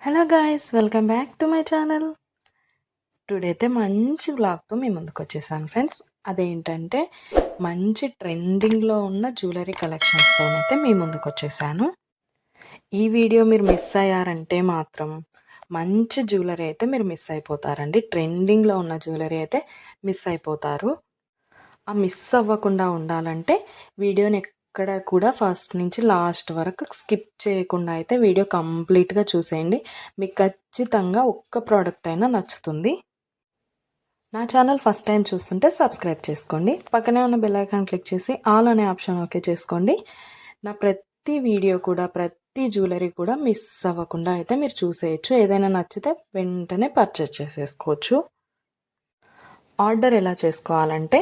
Hello guys, welcome back to my channel. Today అయితే మంచి వ్లాగ్తో మీ ముందుకు వచ్చేసాను ఫ్రెండ్స్. అదేంటంటే మంచి ట్రెండింగ్లో ఉన్న జ్యువెలరీ కలెక్షన్స్తోనైతే మీ ముందుకు వచ్చేసాను. ఈ వీడియో మీరు మిస్ అయ్యారంటే మాత్రం మంచి జ్యువెలరీ అయితే మీరు మిస్ అయిపోతారండి. ట్రెండింగ్లో ఉన్న జ్యువెలరీ అయితే మిస్ అయిపోతారు. ఆ మిస్ అవ్వకుండా ఉండాలంటే వీడియోని ఎక్కడ కూడా ఫస్ట్ నుంచి లాస్ట్ వరకు స్కిప్ చేయకుండా అయితే వీడియో కంప్లీట్గా చూసేయండి. మీకు ఖచ్చితంగా ఒక్క ప్రోడక్ట్ అయినా నచ్చుతుంది. నా ఛానల్ ఫస్ట్ టైం చూస్తుంటే సబ్స్క్రైబ్ చేసుకోండి. పక్కనే ఉన్న బెల్ ఐకాన్ క్లిక్ చేసి ఆల్ అనే ఆప్షన్ ఓకే చేసుకోండి. నా ప్రతి వీడియో కూడా ప్రతి జ్యువెలరీ కూడా మిస్ అవ్వకుండా అయితే మీరు చూసేయచ్చు. ఏదైనా నచ్చితే వెంటనే పర్చేస్ చేసేసుకోవచ్చు. ఆర్డర్ ఎలా చేసుకోవాలంటే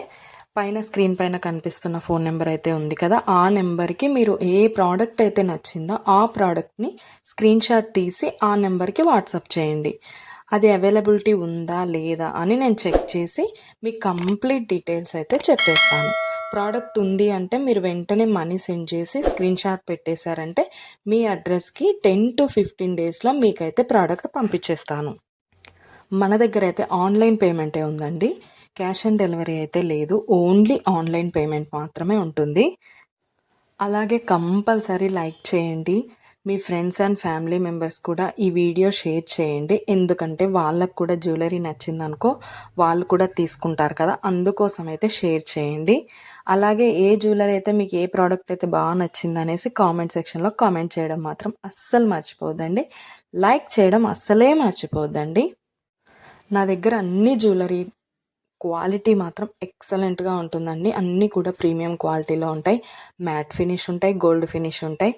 పైన స్క్రీన్ పైన కనిపిస్తున్న ఫోన్ నెంబర్ అయితే ఉంది కదా, ఆ నెంబర్కి మీరు ఏ ప్రోడక్ట్ అయితే నచ్చిందో ఆ ప్రోడక్ట్ని స్క్రీన్ షాట్ తీసి ఆ నెంబర్కి వాట్సాప్ చేయండి. అది అవైలబిలిటీ ఉందా లేదా అని నేను చెక్ చేసి మీకు కంప్లీట్ డీటెయిల్స్ అయితే చెప్పేస్తాను. ప్రోడక్ట్ ఉంది అంటే మీరు వెంటనే మనీ సెండ్ చేసి స్క్రీన్ షాట్ పెట్టేశారంటే మీ అడ్రస్కి 10 to 15 డేస్లో మీకైతే ప్రోడక్ట్ పంపించేస్తాను. మన దగ్గర అయితే ఆన్లైన్ పేమెంటే ఉందండి. క్యాష్ ఆన్ డెలివరీ అయితే లేదు. ఓన్లీ ఆన్లైన్ పేమెంట్ మాత్రమే ఉంటుంది. అలాగే కంపల్సరీ లైక్ చేయండి. మీ ఫ్రెండ్స్ అండ్ ఫ్యామిలీ మెంబర్స్ కూడా ఈ వీడియో షేర్ చేయండి. ఎందుకంటే వాళ్ళకు కూడా జ్యువెలరీ నచ్చిందనుకో వాళ్ళు కూడా తీసుకుంటారు కదా, అందుకోసం అయితే షేర్ చేయండి. అలాగే ఏ జ్యువెలరీ అయితే మీకు ఏ ప్రోడక్ట్ అయితే బాగా నచ్చింది అనేసి కామెంట్ సెక్షన్లో కామెంట్ చేయడం మాత్రం అస్సలు మర్చిపోద్దండి. లైక్ చేయడం అస్సలే మర్చిపోద్దండి. నా దగ్గర అన్ని జ్యువెలరీ క్వాలిటీ మాత్రం ఎక్సలెంట్గా ఉంటుందండి. అన్నీ కూడా ప్రీమియం క్వాలిటీలో ఉంటాయి. మ్యాట్ ఫినిష్ ఉంటాయి, గోల్డ్ ఫినిష్ ఉంటాయి,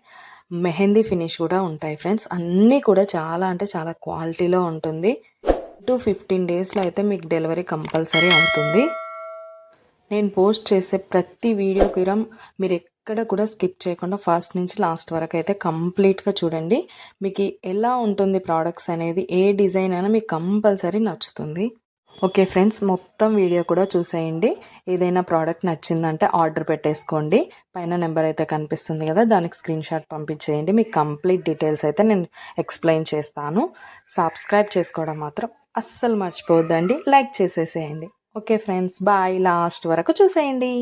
మెహందీ ఫినిష్ కూడా ఉంటాయి ఫ్రెండ్స్. అన్నీ కూడా చాలా అంటే చాలా క్వాలిటీలో ఉంటుంది. 15 డేస్లో అయితే మీకు డెలివరీ కంపల్సరీ అవుతుంది. నేను పోస్ట్ చేసే ప్రతి వీడియోకి మీరు ఎక్కడ కూడా స్కిప్ చేయకుండా ఫస్ట్ నుంచి లాస్ట్ వరకు అయితే కంప్లీట్గా చూడండి. మీకు ఎలా ఉంటుంది ప్రోడక్ట్స్ అనేది, ఏ డిజైన్ అయినా మీకు కంపల్సరీ నచ్చుతుంది. ఓకే ఫ్రెండ్స్, మొత్తం వీడియో కూడా చూసేయండి. ఏదైనా ప్రోడక్ట్ నచ్చిందంటే ఆర్డర్ పెట్టేసుకోండి. పైన నెంబర్ అయితే కనిపిస్తుంది కదా, దానికి స్క్రీన్ షాట్ పంపించేయండి. మీకు కంప్లీట్ డీటెయిల్స్ అయితే నేను ఎక్స్ప్లెయిన్ చేస్తాను. సబ్స్క్రైబ్ చేసుకోవడం మాత్రం అస్సలు మర్చిపోవద్దండి. లైక్ చేసేసేయండి. Okay friends, bye. లాస్ట్ వరకు చూసేయండి.